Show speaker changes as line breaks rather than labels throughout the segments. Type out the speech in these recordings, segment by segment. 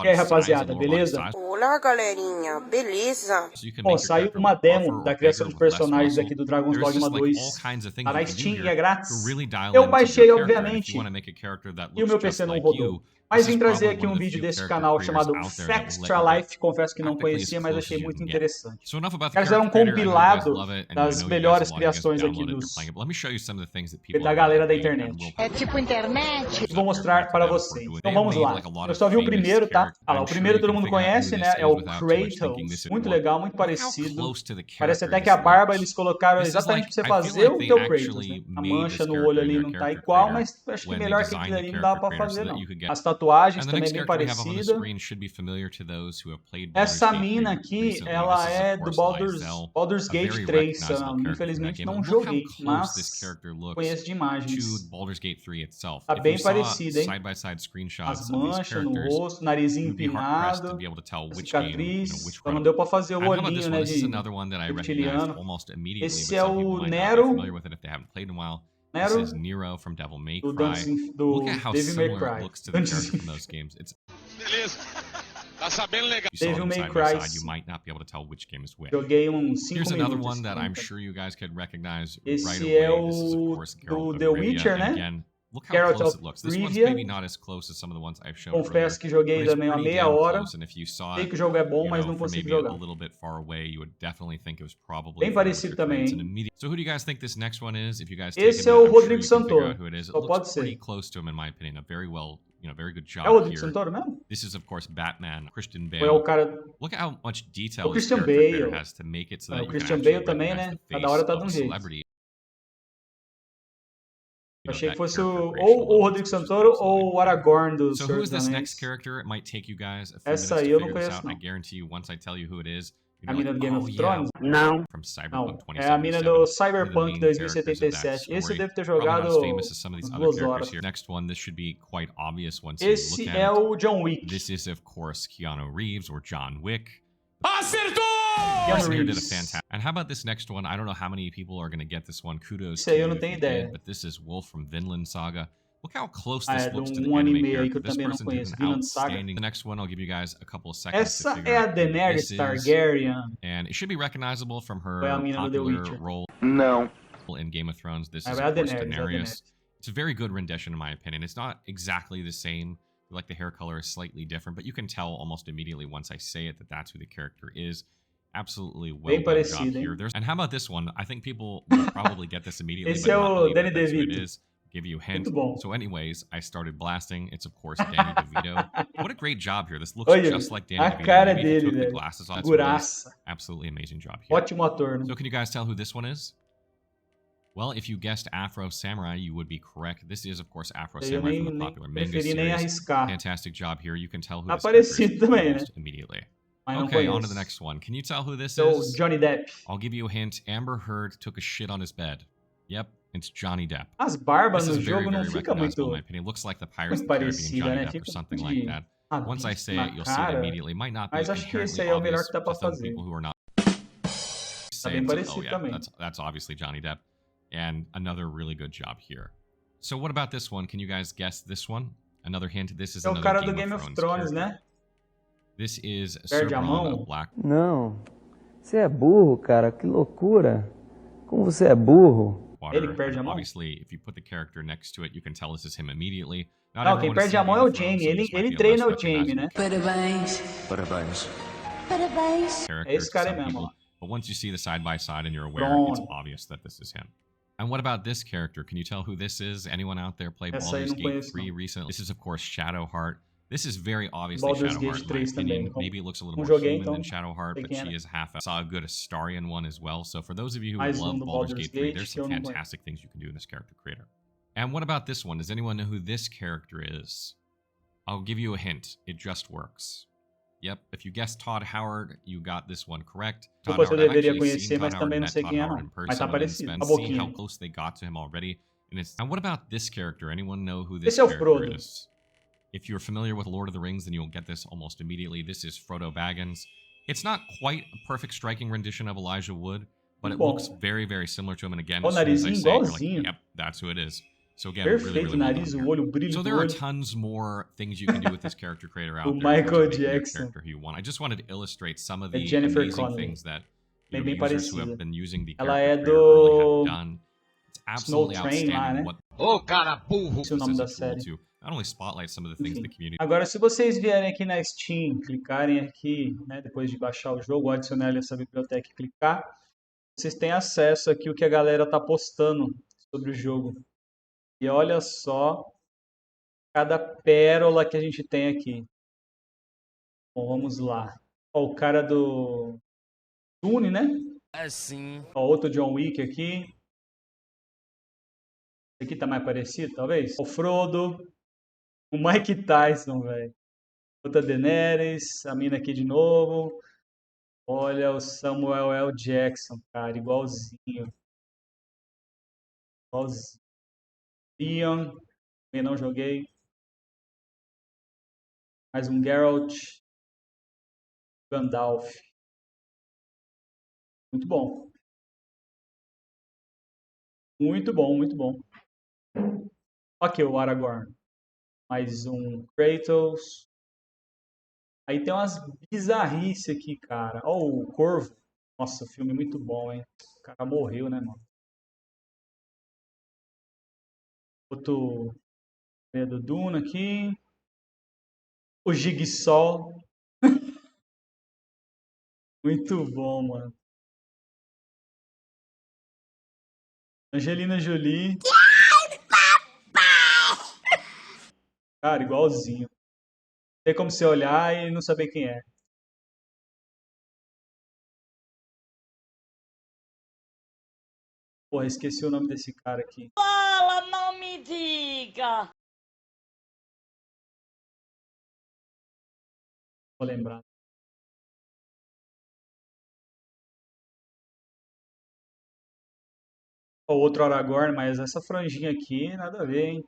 E aí, rapaziada, beleza?
Olá, galerinha, beleza?
Bom, saiu uma demo da criação de personagens aqui do Dogma 2. Tá na Steam e é grátis. Eu baixei, obviamente, e o meu PC não rodou. Mas vim trazer aqui um vídeo desse canal chamado Extra Life. Confesso que não conhecia, mas achei muito interessante. Eles fizeram um compilado das melhores criações aqui da galera da internet.
É tipo internet?
Vou mostrar para vocês. Então vamos lá. Eu só vi o primeiro, tá? Ah lá, o primeiro todo mundo conhece, né? É o Criados. Muito legal, muito parecido. Parece até que a barba eles colocaram exatamente pra você fazer o teu Kratos, né? A mancha no olho ali não tá igual, mas acho que melhor que aquilo ali não dá pra fazer, não. As tatuagens também bem parecidas. Essa mina aqui, ela é do Baldur's Gate 3. Infelizmente não joguei, mas conheço de imagens. Tá bem parecida, hein? As manchas no rosto, narizinho empinado, cicatriz. Só não deu pra fazer o olhinho, né, de reptiliano. Esse é o Nero. Do Devil May Cry.
Beleza. Tá sabendo legal.
Devil May Cry. Joguei uns 5 minutos. Esse é o do The Witcher, né? Geralt of Rivia. Confesso que joguei também uma meia hora. Sei que o jogo é bom, mas não consigo jogar. Bem parecido também, hein? Esse é o Rodrigo Santoro. Só pode ser. É o Rodrigo Santoro mesmo? Ou é o cara... o Christian Bale. O Christian Bale também, né? Cada hora tá de um jeito. Achei que fosse ou o Rodrigo Santoro ou o Aragorn do Senhor dos Anéis. Essa aí eu não conheço, não. A mina do Game of Thrones?
Não.
Não, é a mina do Cyberpunk 2077. Esse eu devo ter jogado 2 horas. Esse é o John Wick.
Acertou!
Keanu Reeves.
And how about this next one? I don't know how many people are going to get this one. Kudos
Esse aí eu
to
não
you
tenho
if you
ideia.
did, but this is Wolf from Vinland Saga. Look how close
Ah,
this
é
looks
de
to the
um
anime
anime aí que
character.
eu
This
também não
person did
conheço.
an
Vinland Saga.
outstanding. The next one, I'll give you guys a couple of seconds to
Essa
figure
é a
out
Daenerys
who this is.
Targaryen.
And it should be recognizable from her
Foi a mina do The
popular
Witcher.
role
Não.
in Game of Thrones. This
É
is,
a
of course,
Daenerys.
Daenerys. It's a very good rendition, in my opinion. It's not exactly the same. Like the hair color is slightly different, but you can tell almost immediately once I say it that that's who the character is. Absolutely well done job here. And how about this one? I think people will probably get this immediately,
Esse
but
é
not
o
believe
Danny
that that's who it
DeVito.
is. Give you a hint.
Muito bom.
So anyways, I started blasting. It's of course Danny DeVito. What a great job here. This looks
Olha,
just like Danny
a
DeVito.
cara
Maybe he
dele,
took the
velho.
glasses off. That's what it is.
Figuraça.
Absolutely amazing job here.
Ótimo ator, né?
So can you guys tell who this one is? Well, if you guessed Afro Samurai, you would be correct. This is, of course, Afro
Eu
Samurai
nem
from the popular manga
preferi nem
series.
arriscar.
Fantastic job here. You can tell who
Tá
this character is
parecido também, né?
almost immediately.
Mas não
Okay, on to
conheço.
the next one. Can you tell who this
Esse é o
is?
Johnny Depp.
I'll give you a hint. Amber Heard took a shit on his bed. Yep, it's Johnny Depp.
As barbas
This
no
is very,
jogo não
very
fica
recognizable, in
muito...
my opinion. It looks like the Pirates of
muito
the Caribbean
parecida,
Johnny
né?
Depp or
Fica
something
de
like that. Once I
rabisco
say
na
it, you'll see it
cara.
immediately. It might not be
Mas acho que esse
inherently
aí é o melhor
obvious
que dá pra
to some
fazer.
people who are not
Tá bem
saying,
parecido
oh yeah,
também.
that's obviously Johnny Depp. And another really good job here. So what about this one? Can you guys guess this one? Another hint. This is
É o
another
cara do
Game
Game
of
of
Thrones
Thrones,
character.
né?
This is
Perde a
Cerbron
mão?
of Black.
Não, você é burro, cara, que loucura. Como você é burro.
Water.
Ele que perde a mão?
Obviously, if you put the character next to it, you can tell this is him immediately. Not
Não, quem
everyone has
perde a
seen
mão é
Game
o
of Thrones,
Jaime.
so this might
Ele
be a
treina
less
o Jaime, né?
Parabéns.
Parabéns.
Parabéns.
character
É esse
to
cara
some
aí mesmo,
people,
ó.
but once you see the side by side and you're aware, it's
Pronto.
obvious that this is him. And what about this character? Can you tell who this is? Anyone out there play
Essa aí
Baldur's
não
Gate
conheço,
3
não.
recently? This is of course Shadowheart. This is very obviously
Baldur's
Shadowheart
Gate
in my
3
opinion.
também.
Maybe it looks a little
Não
more
joguei,
human
então
than Shadowheart, but
pequeno.
she is half. I saw a good Astarion one as well. So for those of you who
Mais
love
do
Baldur's Gate 3,
Gate
there's
que eu
some
não conheço.
fantastic things you can do in this character creator. And what about this one? Does anyone know who this character is? I'll give you a hint. It just works. Yep, if you guessed Todd Howard, you got this one correct. Todd
Depois eu
Howard, I've
deveria
actually
conhecer,
seen
mas
Todd Howard,
também não
met
sei
Todd
quem é,
Howard
não.
in person,
Mas tá
and
parecido,
been
a
seeing how
boquinha.
close they got to him already. And what about this character? Anyone know who this
Esse é o
character
Frodo.
is? If you're familiar with Lord of the Rings, then you'll get this almost immediately. This is Frodo Baggins. It's not quite a perfect striking rendition of Elijah Wood, but it
Bom.
looks very, very similar to him. And again,
O
as soon as I
narizinho
say it, you're like,
igualzinho.
yep, that's who it is. So again,
Perfeito,
really
o nariz, o olho, o brilho
so
do
there are
olho.
tons more things you can do with this character creator out
O
there. in terms
Michael
of making your
Jackson.
character who you want. I just wanted to illustrate some of
É
the
Jennifer
amazing
Connelly.
things that
Bem
users who
parecida.
have been using the
Ela
character
é
creator really
do
have done. It's
Snow
absolutely
Train lá,
outstanding
né?
what
Ô, cara burro!
Esse é o
this
nome
is a
da
tool
série.
to not only spotlight some of the things
Enfim.
the community
Agora, se vocês vierem aqui na Steam, clicarem aqui, né, depois de baixar o jogo, adicionar ele a essa biblioteca e clicar, vocês têm acesso aqui o que a galera tá postando sobre o jogo. E olha só cada pérola que a gente tem aqui. Bom, vamos lá. Ó, o cara do Dune, né?
Assim.
Ó, outro John Wick aqui. Esse aqui tá mais parecido, talvez? O Frodo. O Mike Tyson, velho. Outra Daenerys. A mina aqui de novo. Olha o Samuel L. Jackson, cara. Igualzinho. Igualzinho. Leon. Também não joguei. Mais um Geralt. Gandalf. Muito bom. Muito bom, muito bom. Ok, o Aragorn. Mais um Kratos. Aí tem umas bizarrices aqui, cara. Ó, o Corvo. Nossa, filme muito bom, hein? O cara morreu, né, mano? Outro do Duna aqui. O Jigsaw. Muito bom, mano. Angelina Jolie. Cara, igualzinho. Tem como você olhar e não saber quem é. Porra, esqueci o nome desse cara aqui.
Fala, não me diga.
Vou lembrar. O outro Aragorn, mas essa franjinha aqui, nada a ver, hein?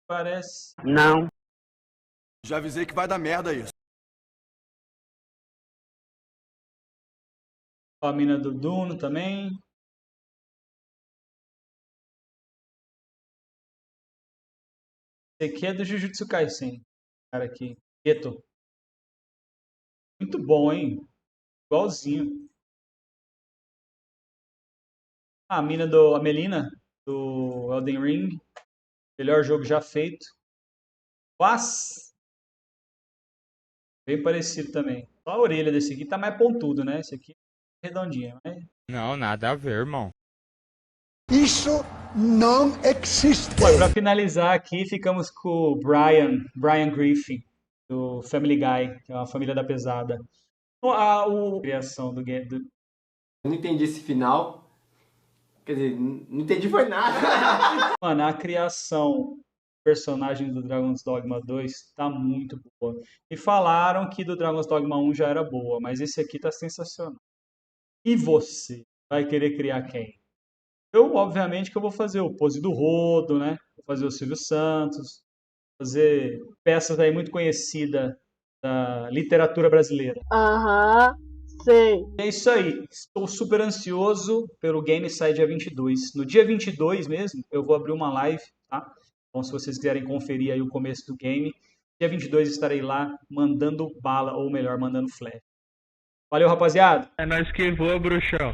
Parece.
Não.
Já avisei que vai dar merda isso.
A mina do Dune também. Esse aqui é do Jujutsu Kaisen. Cara aqui. Geto. Muito bom, hein? Igualzinho. A mina do... A Melina, do Elden Ring. Melhor jogo já feito. Mas... Bem parecido também. Só a orelha desse aqui tá mais pontudo, né? Esse aqui é redondinha. Mas...
Não, nada a ver, irmão.
Isso não existe.
Bom, pra finalizar aqui, ficamos com o Brian Griffin, do Family Guy, que é uma família da pesada. A criação do game.
Eu não entendi esse final. Quer dizer, não entendi foi nada.
Mano, a criação do personagem do Dragon's Dogma 2 tá muito boa. E falaram que do Dragon's Dogma 1 já era boa, mas esse aqui tá sensacional. E você? Vai querer criar quem? Eu, obviamente, que eu vou fazer o Pose do Rodo, né? Vou fazer o Silvio Santos. Fazer peças aí muito conhecidas da literatura brasileira.
Aham, sei.
É isso aí. Estou super ansioso pelo game sair dia 22. No dia 22 mesmo, eu vou abrir uma live, tá? Então, se vocês quiserem conferir aí o começo do game, dia 22 estarei lá mandando bala, ou melhor, mandando flash. Valeu, rapaziada!
É nós que voa, bruxão.